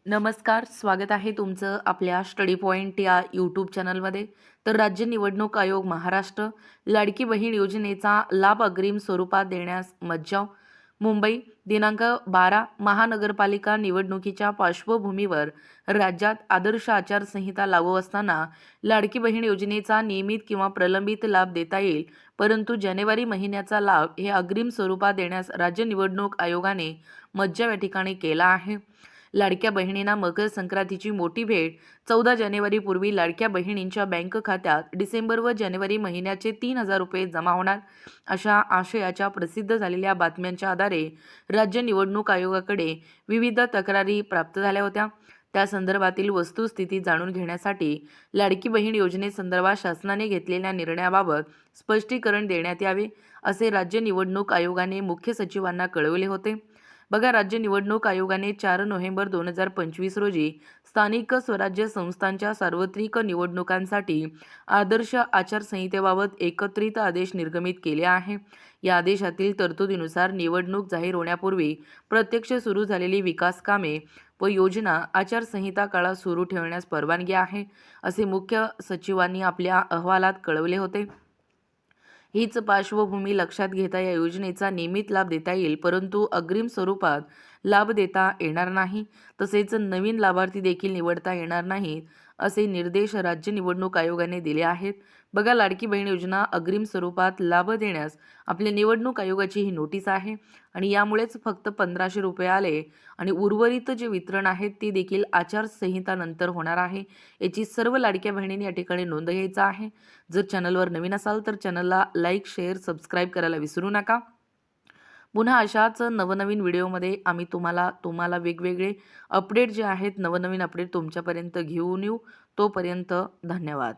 नमस्कार, स्वागत आहे तुमचं आपल्या स्टडी पॉइंट या यूट्यूब चॅनलमध्ये. तर राज्य निवडणूक आयोग महाराष्ट्र लाडकी बहीण योजनेचा लाभ अग्रिम स्वरूपात देण्यास मज्जाव. मुंबई दिनांक 12 महानगरपालिका निवडणुकीच्या पार्श्वभूमीवर राज्यात आदर्श आचारसंहिता लागू असताना लाडकी बहीण योजनेचा नियमित किंवा प्रलंबित लाभ देता येईल, परंतु जानेवारी महिन्याचा लाभ हे अग्रिम स्वरूपात देण्यास राज्य निवडणूक आयोगाने मज्जाव या ठिकाणी केला आहे. लाडक्या बहिणींना मकर संक्रांतीची मोठी भेट. 14 जानेवारीपूर्वी लाडक्या बहिणींच्या बँक खात्यात डिसेंबर व जानेवारी महिन्याचे 3,000 रुपये जमा होणार, अशा आशयाच्या प्रसिद्ध झालेल्या बातम्यांच्या आधारे राज्य निवडणूक आयोगाकडे विविध तक्रारी प्राप्त झाल्या होत्या. त्या संदर्भातील वस्तुस्थिती जाणून घेण्यासाठी लाडकी बहीण योजनेसंदर्भात शासनाने घेतलेल्या निर्णयाबाबत स्पष्टीकरण देण्यात यावे, असे राज्य निवडणूक आयोगाने मुख्य सचिवांना कळवले होते. बघा, राज्य निवडणूक आयोगाने 4 नोव्हेंबर 2025 रोजी स्थानिक स्वराज्य संस्थांच्या सार्वत्रिक निवडणुकांसाठी आदर्श आचारसंहितेबाबत एकत्रित आदेश निर्गमित केले आहे. या आदेशातील तरतुदीनुसार निवडणूक जाहीर होण्यापूर्वी प्रत्यक्ष सुरू झालेली विकास कामे व योजना आचारसंहिता काळात सुरू ठेवण्यास परवानगी आहे, असे मुख्य सचिवांनी आपल्या अहवालात कळवले होते. हीच पार्श्वभूमी लक्षात घेता या योजनेचा नियमित लाभ देता येईल, परंतु अग्रिम स्वरूपात लाभ देता येणार नाही. तसेच नवीन लाभार्थी देखील निवडता येणार नाहीत, असे निर्देश राज्य निवडणूक आयोगाने दिले आहेत. बघा, लाडकी बहीण योजना अग्रिम स्वरूपात लाभ देण्यास आपल्या निवडणूक आयोगाची ही नोटीस आहे आणि यामुळेच फक्त 1,500 रुपये आले आणि उर्वरित जे वितरण आहेत ते देखील आचारसंहितानंतर होणार आहे. याची सर्व लाडक्या बहिणींनी या ठिकाणी नोंद घ्यायचा आहे. जर चॅनलवर नवीन असाल तर चॅनलला लाईक, शेअर, सबस्क्राईब करायला विसरू नका. पुन्हा अशाच नवनवीन व्हिडिओमध्ये आम्ही तुम्हाला वेगवेगळे अपडेट जे आहेत, नवनवीन अपडेट तुमच्यापर्यंत घेऊन येऊ. तोपर्यंत धन्यवाद.